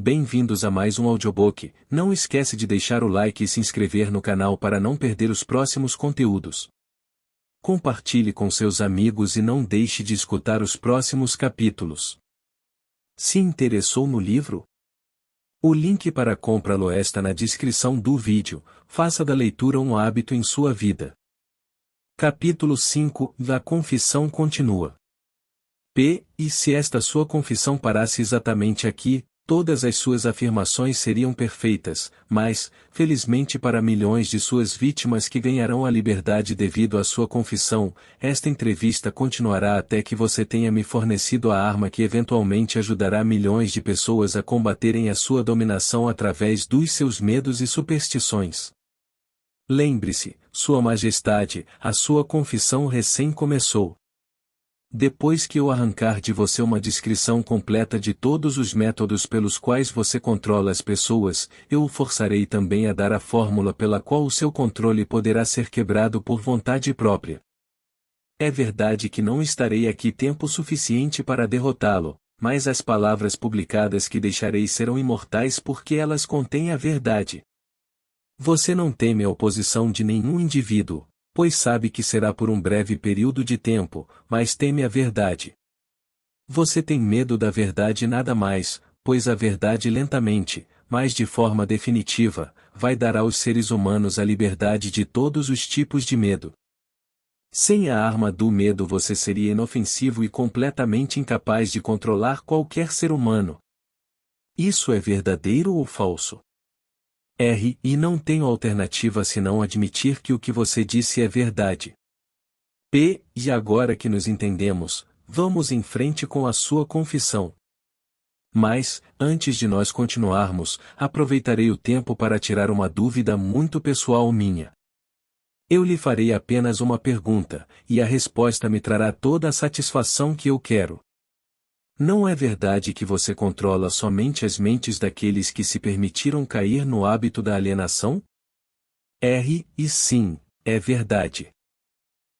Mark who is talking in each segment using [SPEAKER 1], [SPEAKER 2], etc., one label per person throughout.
[SPEAKER 1] Bem-vindos a mais um audiobook. Não esquece de deixar o like e se inscrever no canal para não perder os próximos conteúdos. Compartilhe com seus amigos e não deixe de escutar os próximos capítulos. Se interessou no livro? O link para comprá-lo está na descrição do vídeo. Faça da leitura um hábito em sua vida. Capítulo 5. A confissão continua. E se esta sua confissão parasse exatamente aqui, todas as suas afirmações seriam perfeitas, mas, felizmente para milhões de suas vítimas que ganharão a liberdade devido à sua confissão, esta entrevista continuará até que você tenha me fornecido a arma que eventualmente ajudará milhões de pessoas a combaterem a sua dominação através dos seus medos e superstições. Lembre-se, Sua Majestade, a sua confissão recém começou. Depois que eu arrancar de você uma descrição completa de todos os métodos pelos quais você controla as pessoas, eu o forçarei também a dar a fórmula pela qual o seu controle poderá ser quebrado por vontade própria. É verdade que não estarei aqui tempo suficiente para derrotá-lo, mas as palavras publicadas que deixarei serão imortais porque elas contêm a verdade. Você não teme a oposição de nenhum indivíduo, pois sabe que será por um breve período de tempo, mas teme a verdade. Você tem medo da verdade nada mais, pois a verdade lentamente, mas de forma definitiva, vai dar aos seres humanos a liberdade de todos os tipos de medo. Sem a arma do medo você seria inofensivo e completamente incapaz de controlar qualquer ser humano. Isso é verdadeiro ou falso? E não tenho alternativa senão admitir que o que você disse é verdade. E agora que nos entendemos, vamos em frente com a sua confissão. Mas, antes de nós continuarmos, aproveitarei o tempo para tirar uma dúvida muito pessoal minha. Eu lhe farei apenas uma pergunta, e a resposta me trará toda a satisfação que eu quero. Não é verdade que você controla somente as mentes daqueles que se permitiram cair no hábito da alienação? E sim, é verdade.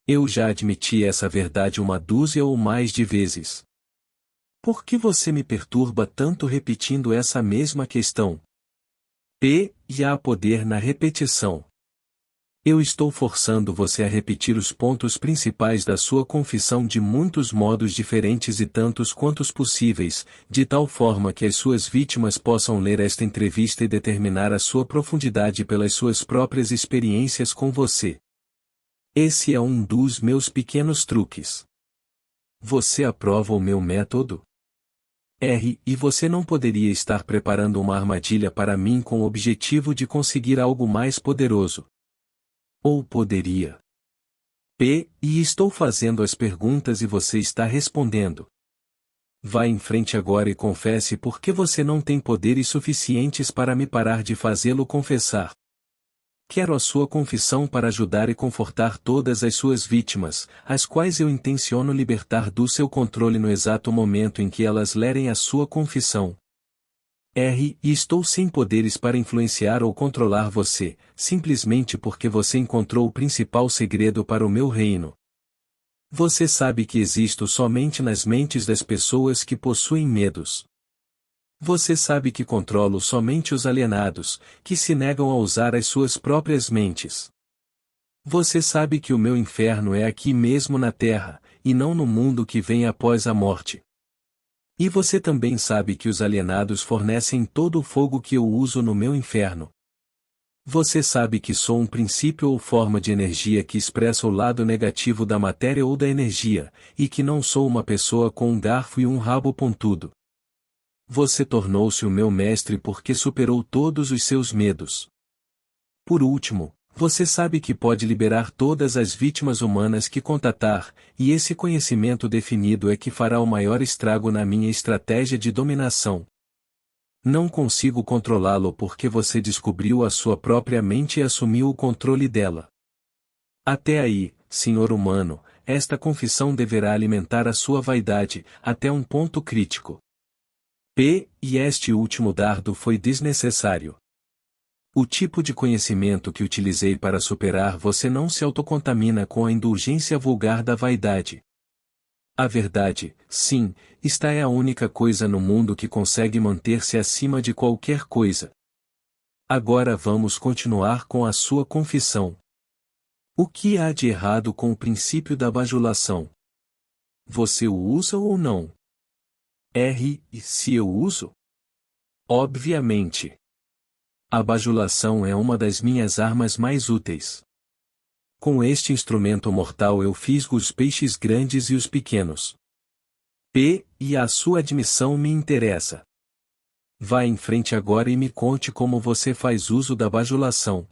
[SPEAKER 1] Eu já admiti essa verdade uma dúzia ou mais de vezes. Por que você me perturba tanto repetindo essa mesma questão? E há poder na repetição. Eu estou forçando você a repetir os pontos principais da sua confissão de muitos modos diferentes e tantos quantos possíveis, de tal forma que as suas vítimas possam ler esta entrevista e determinar a sua profundidade pelas suas próprias experiências com você. Esse é um dos meus pequenos truques. Você aprova o meu método? E você não poderia estar preparando uma armadilha para mim com o objetivo de conseguir algo mais poderoso. Ou poderia. E estou fazendo as perguntas e você está respondendo. Vá em frente agora e confesse por que você não tem poderes suficientes para me parar de fazê-lo confessar. Quero a sua confissão para ajudar e confortar todas as suas vítimas, as quais eu intenciono libertar do seu controle no exato momento em que elas lerem a sua confissão. E estou sem poderes para influenciar ou controlar você, simplesmente porque você encontrou o principal segredo para o meu reino. Você sabe que existo somente nas mentes das pessoas que possuem medos. Você sabe que controlo somente os alienados, que se negam a usar as suas próprias mentes. Você sabe que o meu inferno é aqui mesmo na Terra, e não no mundo que vem após a morte. E você também sabe que os alienados fornecem todo o fogo que eu uso no meu inferno. Você sabe que sou um princípio ou forma de energia que expressa o lado negativo da matéria ou da energia, e que não sou uma pessoa com um garfo e um rabo pontudo. Você tornou-se o meu mestre porque superou todos os seus medos. Por último, você sabe que pode liberar todas as vítimas humanas que contatar, e esse conhecimento definido é que fará o maior estrago na minha estratégia de dominação. Não consigo controlá-lo porque você descobriu a sua própria mente e assumiu o controle dela. Até aí, senhor humano, esta confissão deverá alimentar a sua vaidade, até um ponto crítico. E este último dardo foi desnecessário. O tipo de conhecimento que utilizei para superar você não se autocontamina com a indulgência vulgar da vaidade. A verdade, sim, esta é a única coisa no mundo que consegue manter-se acima de qualquer coisa. Agora vamos continuar com a sua confissão. O que há de errado com o princípio da bajulação? Você o usa ou não? E se eu uso? Obviamente. A bajulação é uma das minhas armas mais úteis. Com este instrumento mortal eu fisgo os peixes grandes e os pequenos. E a sua admissão me interessa. Vá em frente agora e me conte como você faz uso da bajulação.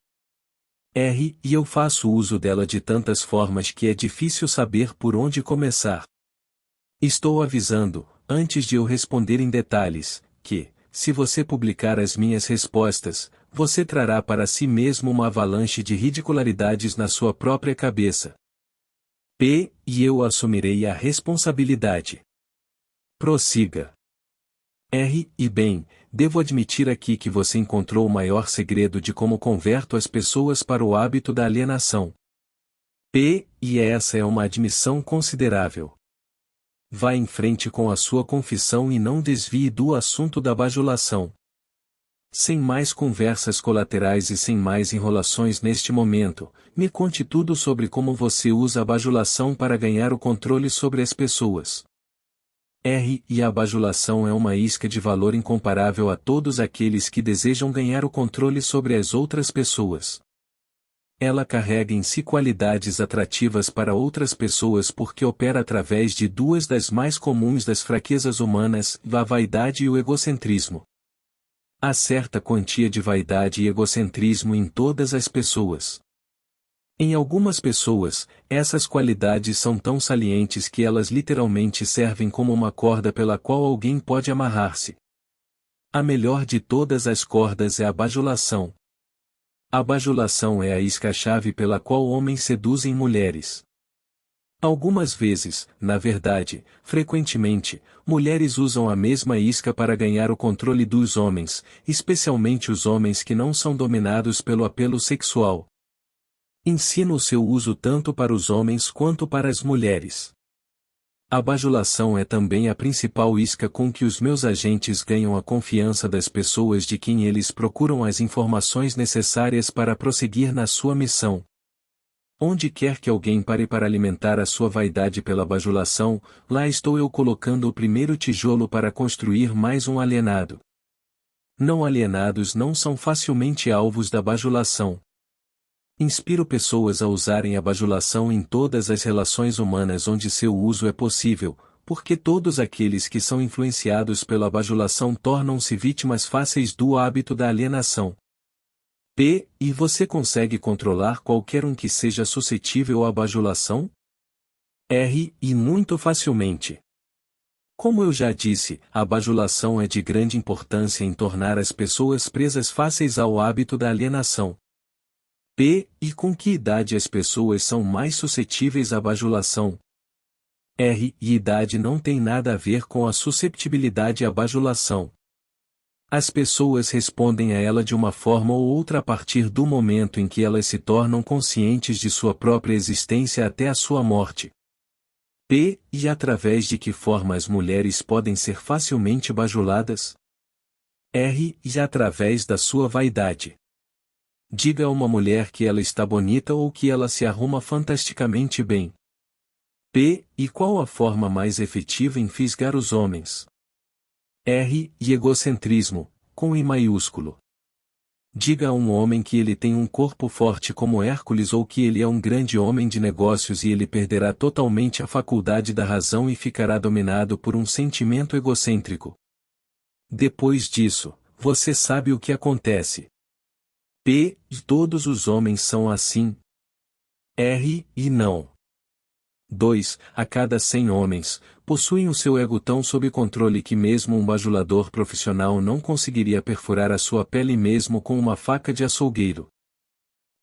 [SPEAKER 1] E eu faço uso dela de tantas formas que é difícil saber por onde começar. Estou avisando, antes de eu responder em detalhes, que, se você publicar as minhas respostas, você trará para si mesmo uma avalanche de ridicularidades na sua própria cabeça. E eu assumirei a responsabilidade. Prossiga. E bem, devo admitir aqui que você encontrou o maior segredo de como converto as pessoas para o hábito da alienação. E essa é uma admissão considerável. Vá em frente com a sua confissão e não desvie do assunto da bajulação. Sem mais conversas colaterais e sem mais enrolações neste momento, me conte tudo sobre como você usa a bajulação para ganhar o controle sobre as pessoas. E a bajulação é uma isca de valor incomparável a todos aqueles que desejam ganhar o controle sobre as outras pessoas. Ela carrega em si qualidades atrativas para outras pessoas porque opera através de duas das mais comuns das fraquezas humanas, a vaidade e o egocentrismo. Há certa quantia de vaidade e egocentrismo em todas as pessoas. Em algumas pessoas, essas qualidades são tão salientes que elas literalmente servem como uma corda pela qual alguém pode amarrar-se. A melhor de todas as cordas é a bajulação. A bajulação é a isca-chave pela qual homens seduzem mulheres. Algumas vezes, na verdade, frequentemente, mulheres usam a mesma isca para ganhar o controle dos homens, especialmente os homens que não são dominados pelo apelo sexual. Ensina o seu uso tanto para os homens quanto para as mulheres. A bajulação é também a principal isca com que os meus agentes ganham a confiança das pessoas de quem eles procuram as informações necessárias para prosseguir na sua missão. Onde quer que alguém pare para alimentar a sua vaidade pela bajulação, lá estou eu colocando o primeiro tijolo para construir mais um alienado. Não alienados não são facilmente alvos da bajulação. Inspiro pessoas a usarem a bajulação em todas as relações humanas onde seu uso é possível, porque todos aqueles que são influenciados pela bajulação tornam-se vítimas fáceis do hábito da alienação. E você consegue controlar qualquer um que seja suscetível à bajulação? E muito facilmente. Como eu já disse, a bajulação é de grande importância em tornar as pessoas presas fáceis ao hábito da alienação. E com que idade as pessoas são mais suscetíveis à bajulação? E idade não tem nada a ver com a susceptibilidade à bajulação. As pessoas respondem a ela de uma forma ou outra a partir do momento em que elas se tornam conscientes de sua própria existência até a sua morte. E através de que forma as mulheres podem ser facilmente bajuladas? Através da sua vaidade. Diga a uma mulher que ela está bonita ou que ela se arruma fantasticamente bem. E qual a forma mais efetiva em fisgar os homens? Egocentrismo, com I maiúsculo. Diga a um homem que ele tem um corpo forte como Hércules ou que ele é um grande homem de negócios e ele perderá totalmente a faculdade da razão e ficará dominado por um sentimento egocêntrico. Depois disso, você sabe o que acontece. Todos os homens são assim. Não. 2. A cada 100 homens, possuem o seu ego tão sob controle que mesmo um bajulador profissional não conseguiria perfurar a sua pele mesmo com uma faca de açougueiro.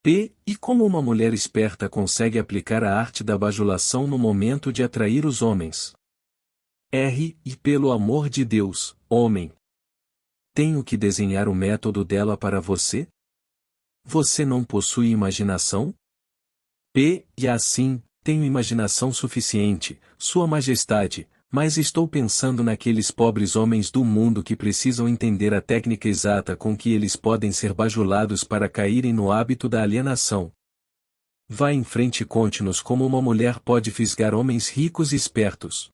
[SPEAKER 1] E como uma mulher esperta consegue aplicar a arte da bajulação no momento de atrair os homens? E pelo amor de Deus, homem, tenho que desenhar o método dela para você? Você não possui imaginação? E assim, tenho imaginação suficiente, Sua Majestade, mas estou pensando naqueles pobres homens do mundo que precisam entender a técnica exata com que eles podem ser bajulados para caírem no hábito da alienação. Vá em frente e conte-nos como uma mulher pode fisgar homens ricos e espertos.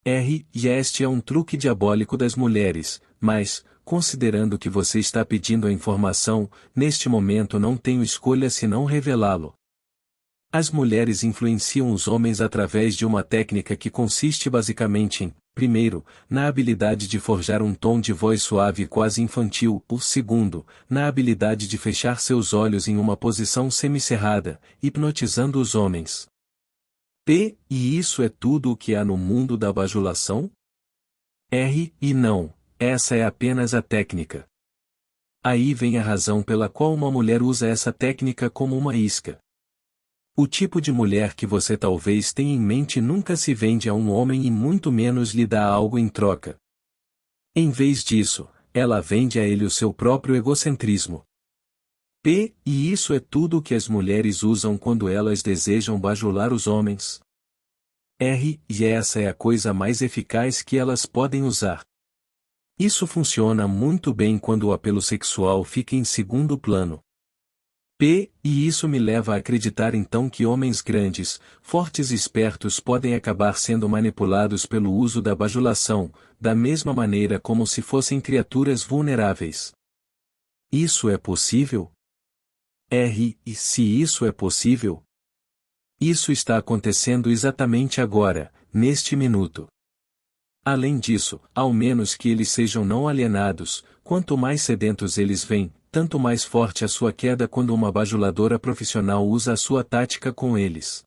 [SPEAKER 1] E este é um truque diabólico das mulheres, mas, considerando que você está pedindo a informação, neste momento não tenho escolha senão revelá-lo. As mulheres influenciam os homens através de uma técnica que consiste basicamente em, primeiro, na habilidade de forjar um tom de voz suave e quase infantil, segundo, na habilidade de fechar seus olhos em uma posição semicerrada, hipnotizando os homens. E isso é tudo o que há no mundo da bajulação? E não, essa é apenas a técnica. Aí vem a razão pela qual uma mulher usa essa técnica como uma isca. O tipo de mulher que você talvez tenha em mente nunca se vende a um homem e muito menos lhe dá algo em troca. Em vez disso, ela vende a ele o seu próprio egocentrismo. E isso é tudo o que as mulheres usam quando elas desejam bajular os homens. E essa é a coisa mais eficaz que elas podem usar. Isso funciona muito bem quando o apelo sexual fica em segundo plano. E isso me leva a acreditar então que homens grandes, fortes e espertos podem acabar sendo manipulados pelo uso da bajulação, da mesma maneira como se fossem criaturas vulneráveis. Isso é possível? E se isso é possível? Isso está acontecendo exatamente agora, neste minuto. Além disso, ao menos que eles sejam não alienados, quanto mais sedentos eles vêm, tanto mais forte a sua queda quando uma bajuladora profissional usa a sua tática com eles.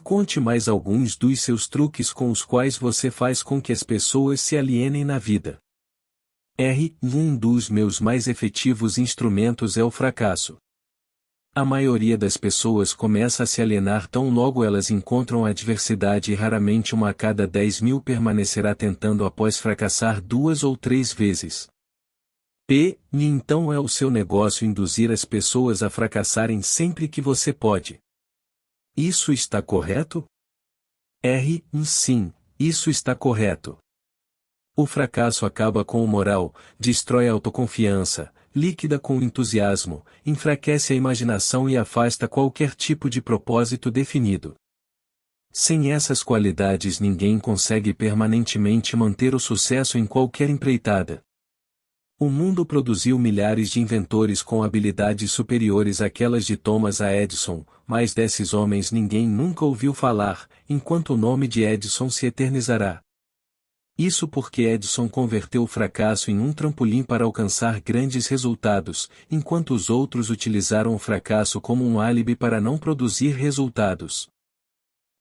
[SPEAKER 1] Conte mais alguns dos seus truques com os quais você faz com que as pessoas se alienem na vida. Um dos meus mais efetivos instrumentos é o fracasso. A maioria das pessoas começa a se alienar tão logo elas encontram a adversidade e raramente uma a cada 10.000 permanecerá tentando após fracassar 2 ou 3 vezes. E então é o seu negócio induzir as pessoas a fracassarem sempre que você pode. Isso está correto? Sim, isso está correto. O fracasso acaba com o moral, destrói a autoconfiança, líquida com o entusiasmo, enfraquece a imaginação e afasta qualquer tipo de propósito definido. Sem essas qualidades ninguém consegue permanentemente manter o sucesso em qualquer empreitada. O mundo produziu milhares de inventores com habilidades superiores àquelas de Thomas A. Edison, mas desses homens ninguém nunca ouviu falar, enquanto o nome de Edison se eternizará. Isso porque Edison converteu o fracasso em um trampolim para alcançar grandes resultados, enquanto os outros utilizaram o fracasso como um álibi para não produzir resultados.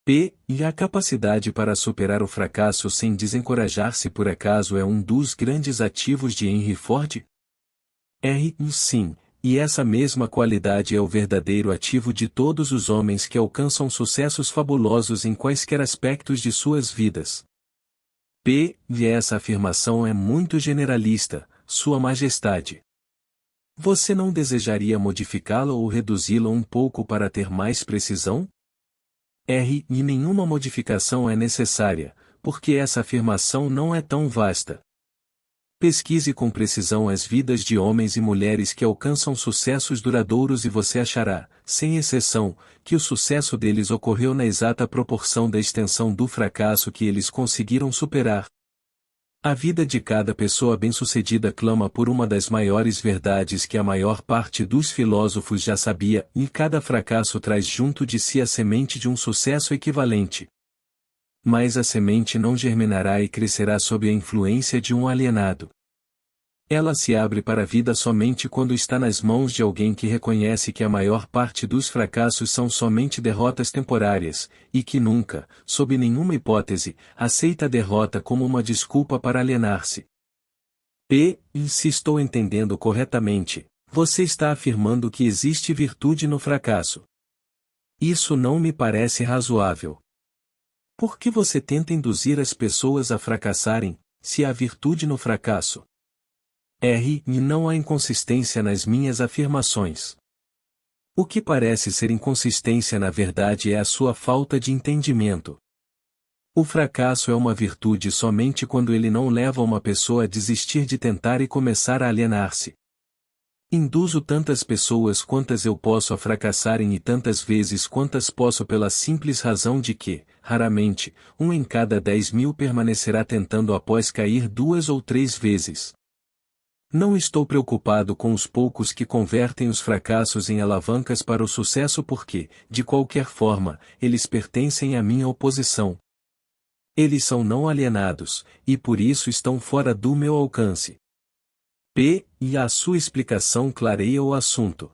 [SPEAKER 1] E a capacidade para superar o fracasso sem desencorajar-se por acaso é um dos grandes ativos de Henry Ford? Sim, e essa mesma qualidade é o verdadeiro ativo de todos os homens que alcançam sucessos fabulosos em quaisquer aspectos de suas vidas. E essa afirmação é muito generalista, Sua Majestade. Você não desejaria modificá-la ou reduzi-la um pouco para ter mais precisão? E nenhuma modificação é necessária, porque essa afirmação não é tão vasta. Pesquise com precisão as vidas de homens e mulheres que alcançam sucessos duradouros e você achará, sem exceção, que o sucesso deles ocorreu na exata proporção da extensão do fracasso que eles conseguiram superar. A vida de cada pessoa bem-sucedida clama por uma das maiores verdades que a maior parte dos filósofos já sabia, e cada fracasso traz junto de si a semente de um sucesso equivalente. Mas a semente não germinará e crescerá sob a influência de um alienado. Ela se abre para a vida somente quando está nas mãos de alguém que reconhece que a maior parte dos fracassos são somente derrotas temporárias, e que nunca, sob nenhuma hipótese, aceita a derrota como uma desculpa para alienar-se. E, se estou entendendo corretamente, você está afirmando que existe virtude no fracasso. Isso não me parece razoável. Por que você tenta induzir as pessoas a fracassarem, se há virtude no fracasso? E não há inconsistência nas minhas afirmações. O que parece ser inconsistência na verdade é a sua falta de entendimento. O fracasso é uma virtude somente quando ele não leva uma pessoa a desistir de tentar e começar a alienar-se. Induzo tantas pessoas quantas eu posso a fracassarem e tantas vezes quantas posso pela simples razão de que, raramente, 1 em cada 10.000 permanecerá tentando após cair 2 ou 3 vezes. Não estou preocupado com os poucos que convertem os fracassos em alavancas para o sucesso porque, de qualquer forma, eles pertencem à minha oposição. Eles são não alienados, e por isso estão fora do meu alcance. E a sua explicação clareia o assunto.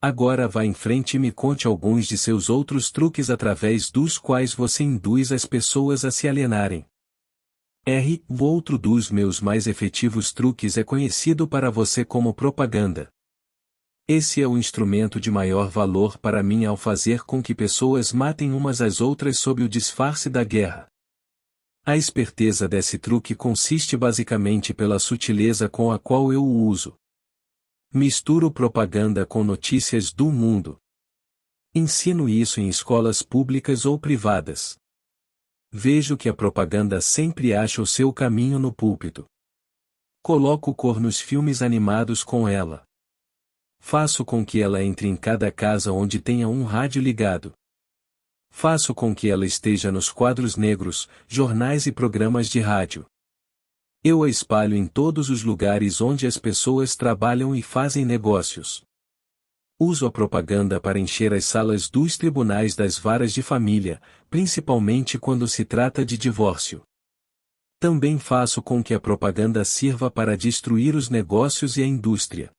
[SPEAKER 1] Agora vá em frente e me conte alguns de seus outros truques através dos quais você induz as pessoas a se alienarem. O outro dos meus mais efetivos truques é conhecido para você como propaganda. Esse é o instrumento de maior valor para mim ao fazer com que pessoas matem umas às outras sob o disfarce da guerra. A esperteza desse truque consiste basicamente pela sutileza com a qual eu o uso. Misturo propaganda com notícias do mundo. Ensino isso em escolas públicas ou privadas. Vejo que a propaganda sempre acha o seu caminho no púlpito. Coloco cor nos filmes animados com ela. Faço com que ela entre em cada casa onde tenha um rádio ligado. Faço com que ela esteja nos quadros negros, jornais e programas de rádio. Eu a espalho em todos os lugares onde as pessoas trabalham e fazem negócios. Uso a propaganda para encher as salas dos tribunais das varas de família, principalmente quando se trata de divórcio. Também faço com que a propaganda sirva para destruir os negócios e a indústria.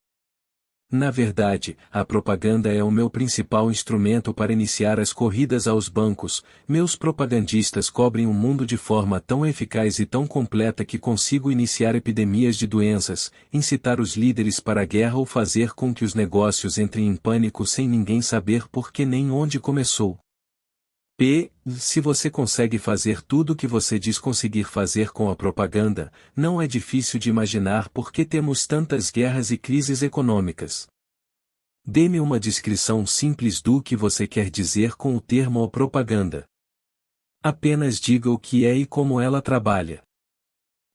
[SPEAKER 1] Na verdade, a propaganda é o meu principal instrumento para iniciar as corridas aos bancos. Meus propagandistas cobrem o mundo de forma tão eficaz e tão completa que consigo iniciar epidemias de doenças, incitar os líderes para a guerra ou fazer com que os negócios entrem em pânico sem ninguém saber por que nem onde começou. Se você consegue fazer tudo o que você diz conseguir fazer com a propaganda, não é difícil de imaginar por que temos tantas guerras e crises econômicas. Dê-me uma descrição simples do que você quer dizer com o termo propaganda. Apenas diga o que é e como ela trabalha.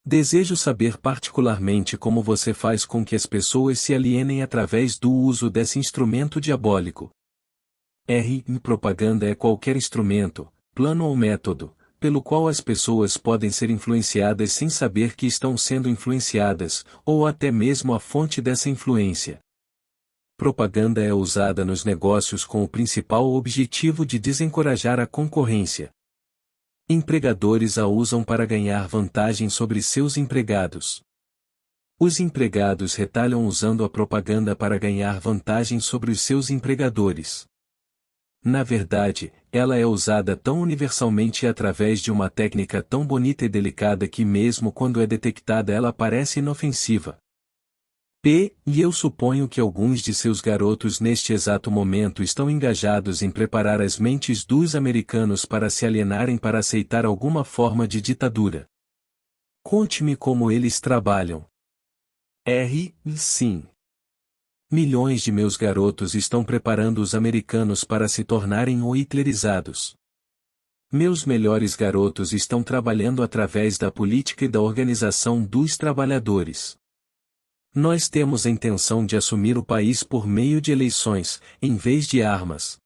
[SPEAKER 1] Desejo saber particularmente como você faz com que as pessoas se alienem através do uso desse instrumento diabólico. Propaganda é qualquer instrumento, plano ou método, pelo qual as pessoas podem ser influenciadas sem saber que estão sendo influenciadas, ou até mesmo a fonte dessa influência. Propaganda é usada nos negócios com o principal objetivo de desencorajar a concorrência. Empregadores a usam para ganhar vantagem sobre seus empregados. Os empregados retalham usando a propaganda para ganhar vantagem sobre os seus empregadores. Na verdade, ela é usada tão universalmente através de uma técnica tão bonita e delicada que mesmo quando é detectada ela parece inofensiva. E eu suponho que alguns de seus garotos neste exato momento estão engajados em preparar as mentes dos americanos para se alienarem para aceitar alguma forma de ditadura. Conte-me como eles trabalham. Sim. Milhões de meus garotos estão preparando os americanos para se tornarem hitlerizados. Meus melhores garotos estão trabalhando através da política e da organização dos trabalhadores. Nós temos a intenção de assumir o país por meio de eleições, em vez de armas.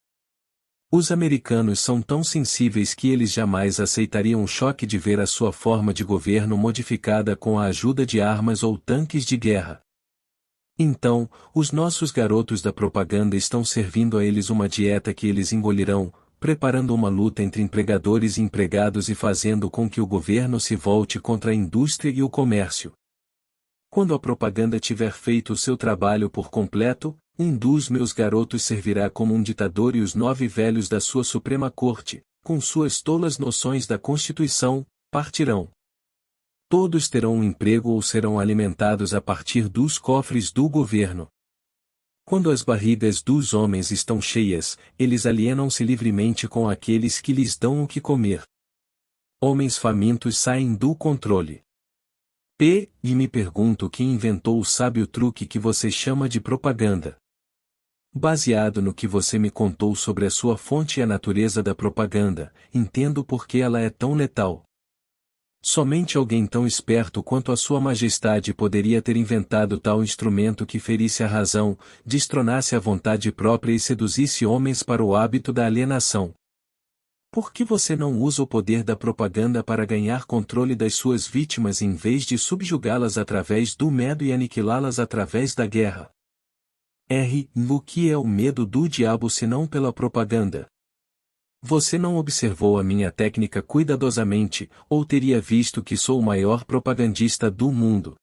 [SPEAKER 1] Os americanos são tão sensíveis que eles jamais aceitariam o choque de ver a sua forma de governo modificada com a ajuda de armas ou tanques de guerra. Então, os nossos garotos da propaganda estão servindo a eles uma dieta que eles engolirão, preparando uma luta entre empregadores e empregados e fazendo com que o governo se volte contra a indústria e o comércio. Quando a propaganda tiver feito o seu trabalho por completo, um dos meus garotos servirá como um ditador e os 9 velhos da sua Suprema Corte, com suas tolas noções da Constituição, partirão. Todos terão um emprego ou serão alimentados a partir dos cofres do governo. Quando as barrigas dos homens estão cheias, eles alienam-se livremente com aqueles que lhes dão o que comer. Homens famintos saem do controle. E me pergunto quem inventou o sábio truque que você chama de propaganda. Baseado no que você me contou sobre a sua fonte e a natureza da propaganda, entendo por que ela é tão letal. Somente alguém tão esperto quanto a Sua Majestade poderia ter inventado tal instrumento que ferisse a razão, destronasse a vontade própria e seduzisse homens para o hábito da alienação. Por que você não usa o poder da propaganda para ganhar controle das suas vítimas em vez de subjugá-las através do medo e aniquilá-las através da guerra? O que é o medo do diabo senão pela propaganda? Você não observou a minha técnica cuidadosamente, ou teria visto que sou o maior propagandista do mundo.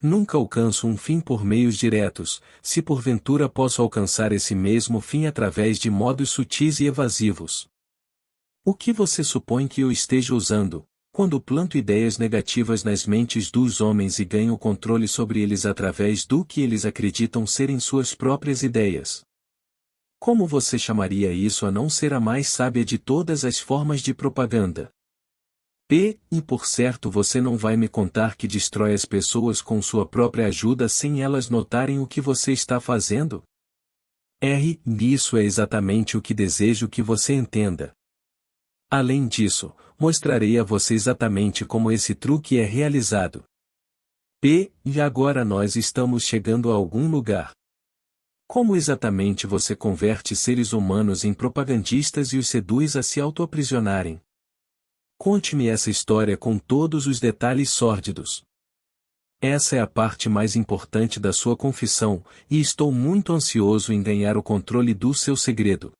[SPEAKER 1] Nunca alcanço um fim por meios diretos, se porventura posso alcançar esse mesmo fim através de modos sutis e evasivos. O que você supõe que eu esteja usando, quando planto ideias negativas nas mentes dos homens e ganho controle sobre eles através do que eles acreditam serem suas próprias ideias? Como você chamaria isso a não ser a mais sábia de todas as formas de propaganda? E por certo você não vai me contar que destrói as pessoas com sua própria ajuda sem elas notarem o que você está fazendo? Isso é exatamente o que desejo que você entenda. Além disso, mostrarei a você exatamente como esse truque é realizado. E agora nós estamos chegando a algum lugar. Como exatamente você converte seres humanos em propagandistas e os seduz a se autoaprisionarem? Conte-me essa história com todos os detalhes sórdidos. Essa é a parte mais importante da sua confissão, e estou muito ansioso em ganhar o controle do seu segredo.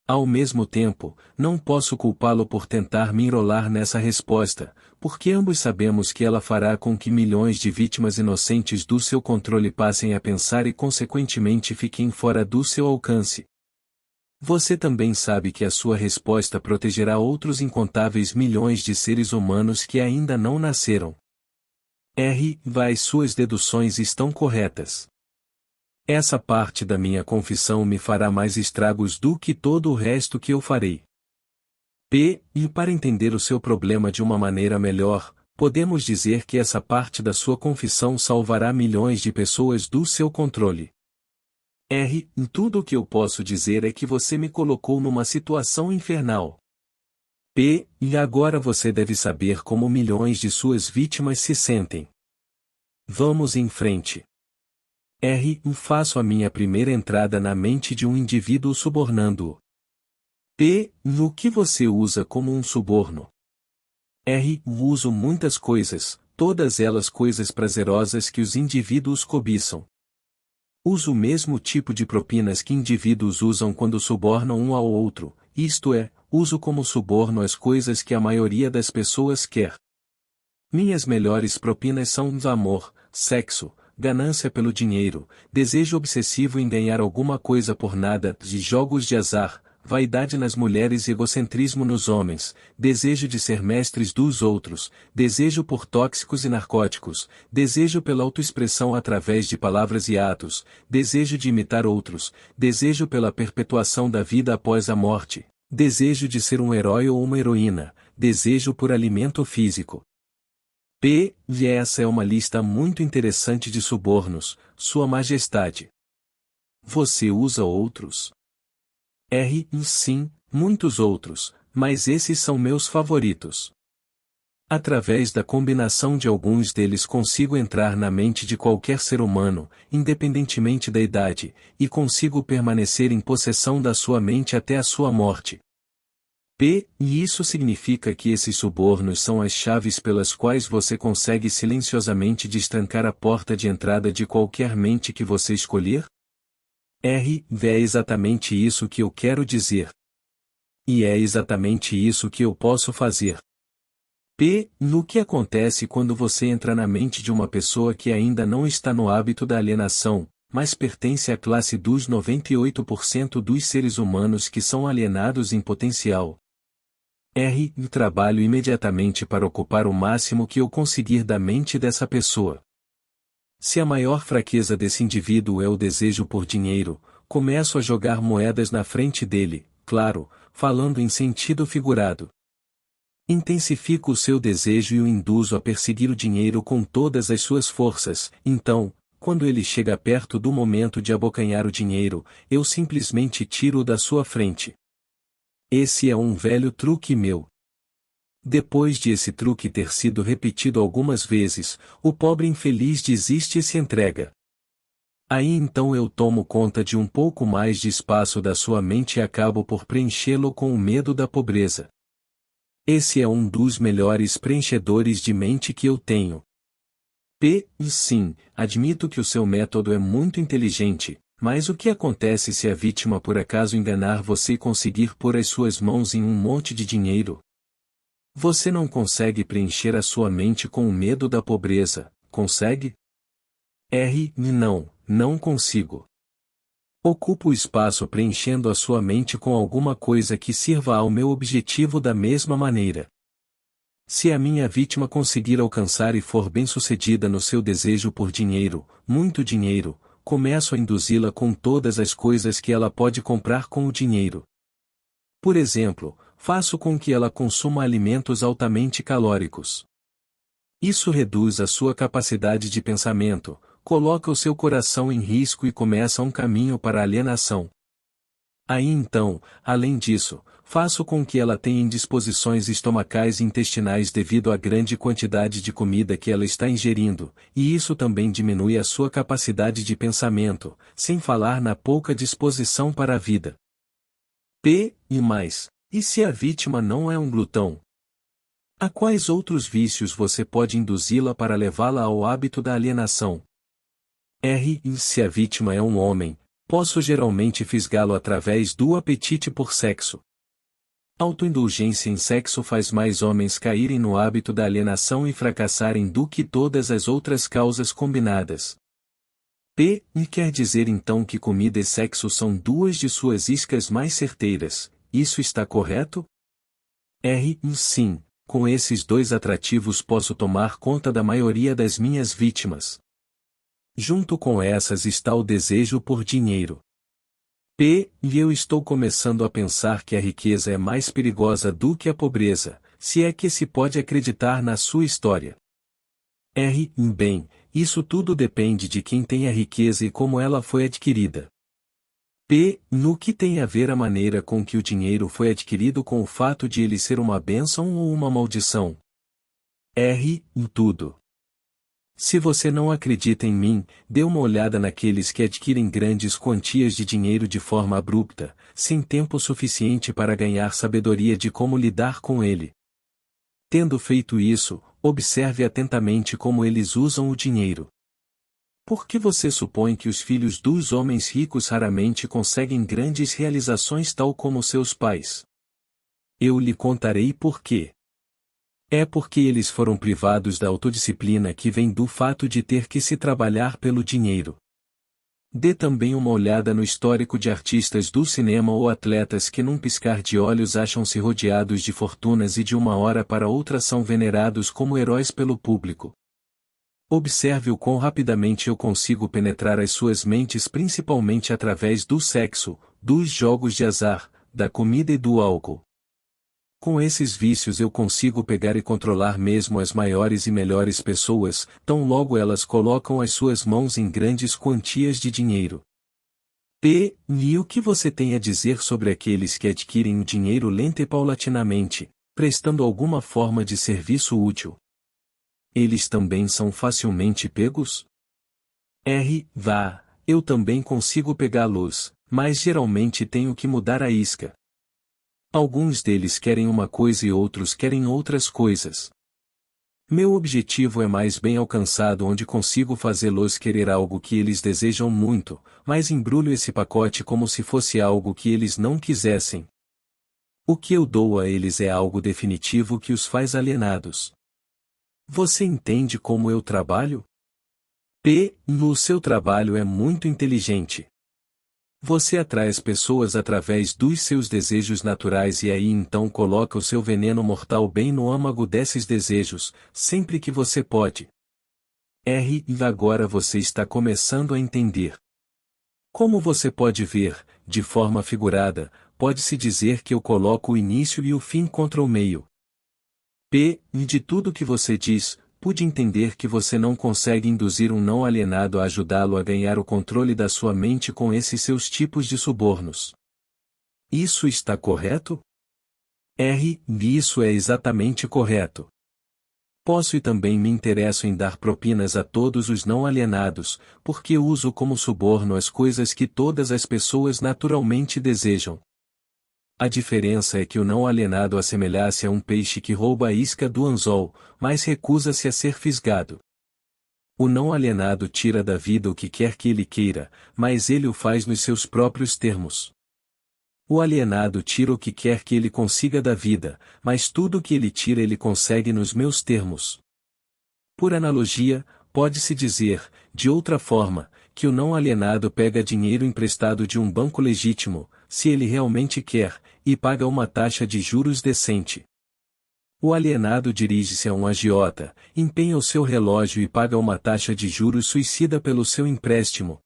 [SPEAKER 1] Ao mesmo tempo, não posso culpá-lo por tentar me enrolar nessa resposta, porque ambos sabemos que ela fará com que milhões de vítimas inocentes do seu controle passem a pensar e consequentemente fiquem fora do seu alcance. Você também sabe que a sua resposta protegerá outros incontáveis milhões de seres humanos que ainda não nasceram. Suas deduções estão corretas. Essa parte da minha confissão me fará mais estragos do que todo o resto que eu farei. E para entender o seu problema de uma maneira melhor, podemos dizer que essa parte da sua confissão salvará milhões de pessoas do seu controle. Tudo o que eu posso dizer é que você me colocou numa situação infernal. E agora você deve saber como milhões de suas vítimas se sentem. Vamos em frente. Faço a minha primeira entrada na mente de um indivíduo subornando-o. O que você usa como um suborno? Uso muitas coisas, todas elas coisas prazerosas que os indivíduos cobiçam. Uso o mesmo tipo de propinas que indivíduos usam quando subornam um ao outro, isto é, uso como suborno as coisas que a maioria das pessoas quer. Minhas melhores propinas são amor, sexo, ganância pelo dinheiro, desejo obsessivo em ganhar alguma coisa por nada, de jogos de azar, vaidade nas mulheres e egocentrismo nos homens, desejo de ser mestres dos outros, desejo por tóxicos e narcóticos, desejo pela autoexpressão através de palavras e atos, desejo de imitar outros, desejo pela perpetuação da vida após a morte, desejo de ser um herói ou uma heroína, desejo por alimento físico. Essa é uma lista muito interessante de subornos, Sua Majestade. Você usa outros? Sim, muitos outros, mas esses são meus favoritos. Através da combinação de alguns deles consigo entrar na mente de qualquer ser humano, independentemente da idade, e consigo permanecer em possessão da sua mente até a sua morte. E isso significa que esses subornos são as chaves pelas quais você consegue silenciosamente destrancar a porta de entrada de qualquer mente que você escolher? É exatamente isso que eu quero dizer. E é exatamente isso que eu posso fazer. No que acontece quando você entra na mente de uma pessoa que ainda não está no hábito da alienação, mas pertence à classe dos 98% dos seres humanos que são alienados em potencial? Trabalho imediatamente para ocupar o máximo que eu conseguir da mente dessa pessoa. Se a maior fraqueza desse indivíduo é o desejo por dinheiro, começo a jogar moedas na frente dele, claro, falando em sentido figurado. Intensifico o seu desejo e o induzo a perseguir o dinheiro com todas as suas forças, então, quando ele chega perto do momento de abocanhar o dinheiro, eu simplesmente tiro-o da sua frente. Esse é um velho truque meu. Depois de esse truque ter sido repetido algumas vezes, o pobre infeliz desiste e se entrega. Aí então eu tomo conta de um pouco mais de espaço da sua mente e acabo por preenchê-lo com o medo da pobreza. Esse é um dos melhores preenchedores de mente que eu tenho. Sim, admito que o seu método é muito inteligente, mas o que acontece se a vítima por acaso enganar você e conseguir pôr as suas mãos em um monte de dinheiro? Você não consegue preencher a sua mente com o medo da pobreza, consegue? Não consigo. Ocupo o espaço preenchendo a sua mente com alguma coisa que sirva ao meu objetivo da mesma maneira. Se a minha vítima conseguir alcançar e for bem-sucedida no seu desejo por dinheiro, muito dinheiro, começo a induzi-la com todas as coisas que ela pode comprar com o dinheiro. Por exemplo, faço com que ela consuma alimentos altamente calóricos. Isso reduz a sua capacidade de pensamento, coloca o seu coração em risco e começa um caminho para a alienação. Aí então, além disso, faço com que ela tenha indisposições estomacais e intestinais devido à grande quantidade de comida que ela está ingerindo, e isso também diminui a sua capacidade de pensamento, sem falar na pouca disposição para a vida. E se a vítima não é um glutão? A quais outros vícios você pode induzi-la para levá-la ao hábito da alienação? E se a vítima é um homem, posso geralmente fisgá-lo através do apetite por sexo. Autoindulgência em sexo faz mais homens caírem no hábito da alienação e fracassarem do que todas as outras causas combinadas. E quer dizer então que comida e sexo são duas de suas iscas mais certeiras, isso está correto? Sim, com esses dois atrativos posso tomar conta da maioria das minhas vítimas. Junto com essas está o desejo por dinheiro. E eu estou começando a pensar que a riqueza é mais perigosa do que a pobreza, se é que se pode acreditar na sua história. Bem, isso tudo depende de quem tem a riqueza e como ela foi adquirida. No que tem a ver a maneira com que o dinheiro foi adquirido com o fato de ele ser uma bênção ou uma maldição? Em tudo. Se você não acredita em mim, dê uma olhada naqueles que adquirem grandes quantias de dinheiro de forma abrupta, sem tempo suficiente para ganhar sabedoria de como lidar com ele. Tendo feito isso, observe atentamente como eles usam o dinheiro. Por que você supõe que os filhos dos homens ricos raramente conseguem grandes realizações tal como seus pais? Eu lhe contarei por quê. É porque eles foram privados da autodisciplina que vem do fato de ter que se trabalhar pelo dinheiro. Dê também uma olhada no histórico de artistas do cinema ou atletas que num piscar de olhos acham-se rodeados de fortunas e de uma hora para outra são venerados como heróis pelo público. Observe o quão rapidamente eu consigo penetrar as suas mentes principalmente através do sexo, dos jogos de azar, da comida e do álcool. Com esses vícios eu consigo pegar e controlar mesmo as maiores e melhores pessoas, tão logo elas colocam as suas mãos em grandes quantias de dinheiro. E o que você tem a dizer sobre aqueles que adquirem o dinheiro lenta e paulatinamente, prestando alguma forma de serviço útil? Eles também são facilmente pegos? Eu também consigo pegá-los, mas geralmente tenho que mudar a isca. Alguns deles querem uma coisa e outros querem outras coisas. Meu objetivo é mais bem alcançado onde consigo fazê-los querer algo que eles desejam muito, mas embrulho esse pacote como se fosse algo que eles não quisessem. O que eu dou a eles é algo definitivo que os faz alienados. Você entende como eu trabalho? O seu trabalho é muito inteligente. Você atrai as pessoas através dos seus desejos naturais e aí então coloca o seu veneno mortal bem no âmago desses desejos, sempre que você pode. Agora você está começando a entender. Como você pode ver, de forma figurada, pode-se dizer que eu coloco o início e o fim contra o meio. De tudo que você diz, pude entender que você não consegue induzir um não alienado a ajudá-lo a ganhar o controle da sua mente com esses seus tipos de subornos. Isso está correto? Isso é exatamente correto. Posso e também me interesso em dar propinas a todos os não alienados, porque uso como suborno as coisas que todas as pessoas naturalmente desejam. A diferença é que o não alienado assemelha-se a um peixe que rouba a isca do anzol, mas recusa-se a ser fisgado. O não alienado tira da vida o que quer que ele queira, mas ele o faz nos seus próprios termos. O alienado tira o que quer que ele consiga da vida, mas tudo o que ele tira ele consegue nos meus termos. Por analogia, pode-se dizer, de outra forma, que o não alienado pega dinheiro emprestado de um banco legítimo, se ele realmente quer, e paga uma taxa de juros decente. O alienado dirige-se a um agiota, empenha o seu relógio e paga uma taxa de juros suicida pelo seu empréstimo.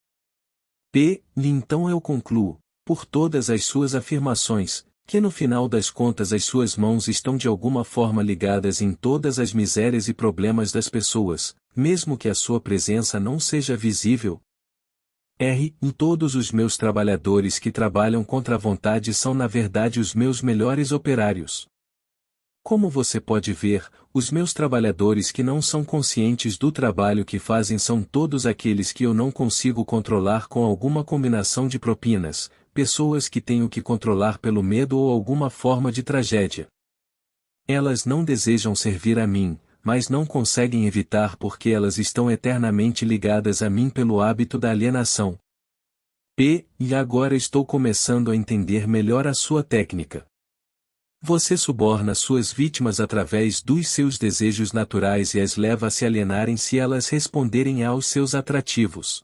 [SPEAKER 1] Então eu concluo, por todas as suas afirmações, que no final das contas as suas mãos estão de alguma forma ligadas em todas as misérias e problemas das pessoas, mesmo que a sua presença não seja visível. Todos os meus trabalhadores que trabalham contra a vontade são na verdade os meus melhores operários. Como você pode ver, os meus trabalhadores que não são conscientes do trabalho que fazem são todos aqueles que eu não consigo controlar com alguma combinação de propinas, pessoas que tenho que controlar pelo medo ou alguma forma de tragédia. Elas não desejam servir a mim, mas não conseguem evitar porque elas estão eternamente ligadas a mim pelo hábito da alienação. E agora estou começando a entender melhor a sua técnica. Você suborna suas vítimas através dos seus desejos naturais e as leva a se alienarem se elas responderem aos seus atrativos.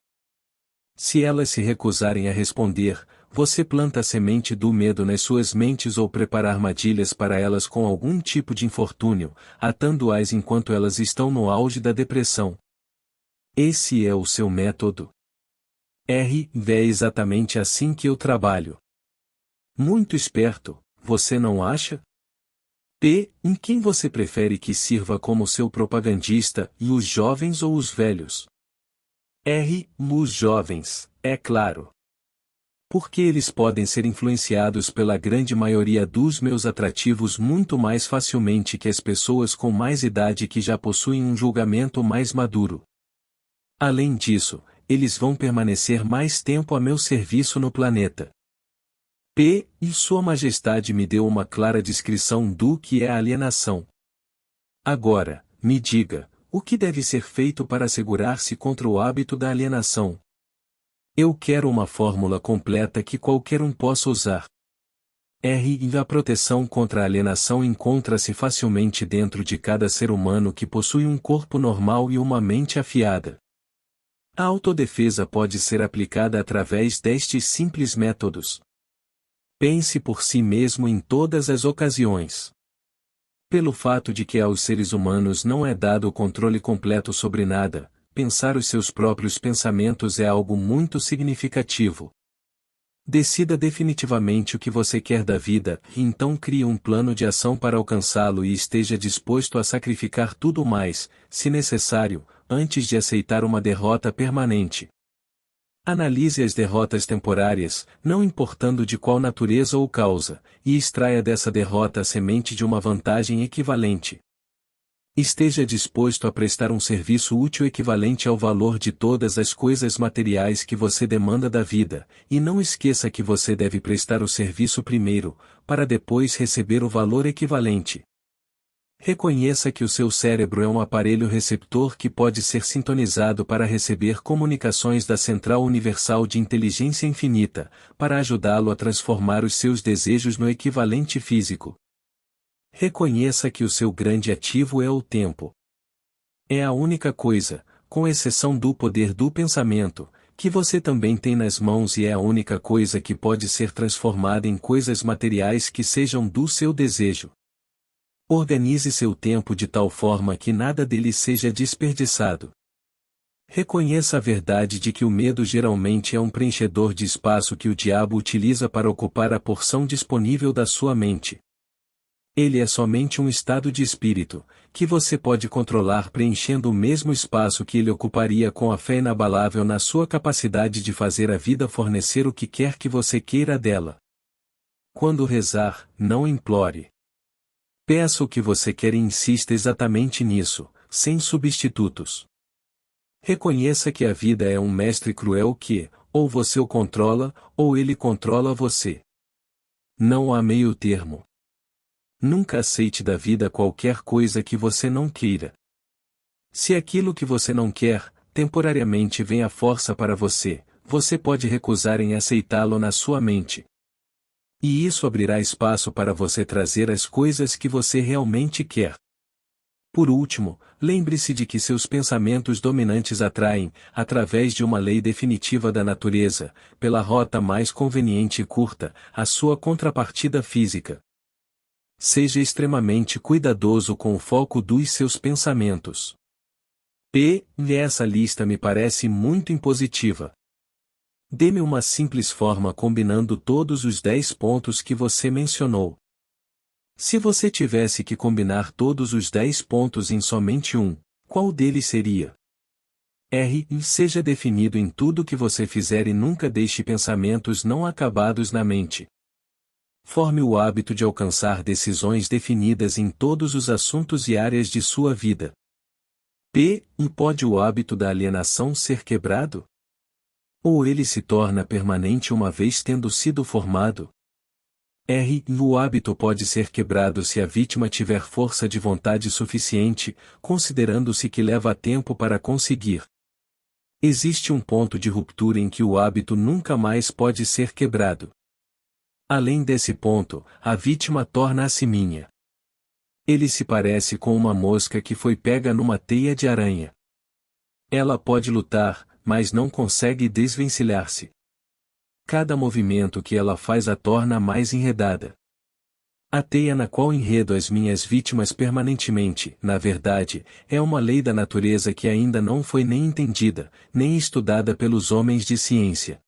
[SPEAKER 1] Se elas se recusarem a responder, você planta a semente do medo nas suas mentes ou prepara armadilhas para elas com algum tipo de infortúnio, atando-as enquanto elas estão no auge da depressão. Esse é o seu método. É exatamente assim que eu trabalho. Muito esperto, você não acha? Em quem você prefere que sirva como seu propagandista, e os jovens ou os velhos? Os jovens, é claro. Porque eles podem ser influenciados pela grande maioria dos meus atrativos muito mais facilmente que as pessoas com mais idade que já possuem um julgamento mais maduro. Além disso, eles vão permanecer mais tempo a meu serviço no planeta. E Sua Majestade me deu uma clara descrição do que é a alienação. Agora, me diga, o que deve ser feito para assegurar-se contra o hábito da alienação? Eu quero uma fórmula completa que qualquer um possa usar. A proteção contra a alienação encontra-se facilmente dentro de cada ser humano que possui um corpo normal e uma mente afiada. A autodefesa pode ser aplicada através destes simples métodos. Pense por si mesmo em todas as ocasiões. Pelo fato de que aos seres humanos não é dado o controle completo sobre nada, pensar os seus próprios pensamentos é algo muito significativo. Decida definitivamente o que você quer da vida, e então crie um plano de ação para alcançá-lo e esteja disposto a sacrificar tudo mais, se necessário, antes de aceitar uma derrota permanente. Analise as derrotas temporárias, não importando de qual natureza ou causa, e extraia dessa derrota a semente de uma vantagem equivalente. Esteja disposto a prestar um serviço útil equivalente ao valor de todas as coisas materiais que você demanda da vida, e não esqueça que você deve prestar o serviço primeiro, para depois receber o valor equivalente. Reconheça que o seu cérebro é um aparelho receptor que pode ser sintonizado para receber comunicações da Central Universal de Inteligência Infinita, para ajudá-lo a transformar os seus desejos no equivalente físico. Reconheça que o seu grande ativo é o tempo. É a única coisa, com exceção do poder do pensamento, que você também tem nas mãos e é a única coisa que pode ser transformada em coisas materiais que sejam do seu desejo. Organize seu tempo de tal forma que nada dele seja desperdiçado. Reconheça a verdade de que o medo geralmente é um preenchedor de espaço que o diabo utiliza para ocupar a porção disponível da sua mente. Ele é somente um estado de espírito, que você pode controlar preenchendo o mesmo espaço que ele ocuparia com a fé inabalável na sua capacidade de fazer a vida fornecer o que quer que você queira dela. Quando rezar, não implore. Peça o que você quer e insista exatamente nisso, sem substitutos. Reconheça que a vida é um mestre cruel que, ou você o controla, ou ele controla você. Não há meio termo. Nunca aceite da vida qualquer coisa que você não queira. Se aquilo que você não quer, temporariamente vem à força para você, você pode recusar em aceitá-lo na sua mente. E isso abrirá espaço para você trazer as coisas que você realmente quer. Por último, lembre-se de que seus pensamentos dominantes atraem, através de uma lei definitiva da natureza, pela rota mais conveniente e curta, a sua contrapartida física. Seja extremamente cuidadoso com o foco dos seus pensamentos. Essa lista me parece muito impositiva. Dê-me uma simples forma combinando todos os 10 pontos que você mencionou. Se você tivesse que combinar todos os 10 pontos em somente um, qual deles seria? Seja definido em tudo que você fizer e nunca deixe pensamentos não acabados na mente. Forme o hábito de alcançar decisões definidas em todos os assuntos e áreas de sua vida. Pode o hábito da alienação ser quebrado? Ou ele se torna permanente uma vez tendo sido formado? O hábito pode ser quebrado se a vítima tiver força de vontade suficiente, considerando-se que leva tempo para conseguir. Existe um ponto de ruptura em que o hábito nunca mais pode ser quebrado. Além desse ponto, a vítima torna-se minha. Ele se parece com uma mosca que foi pega numa teia de aranha. Ela pode lutar, mas não consegue desvencilhar-se. Cada movimento que ela faz a torna mais enredada. A teia na qual enredo as minhas vítimas permanentemente, na verdade, é uma lei da natureza que ainda não foi nem entendida, nem estudada pelos homens de ciência.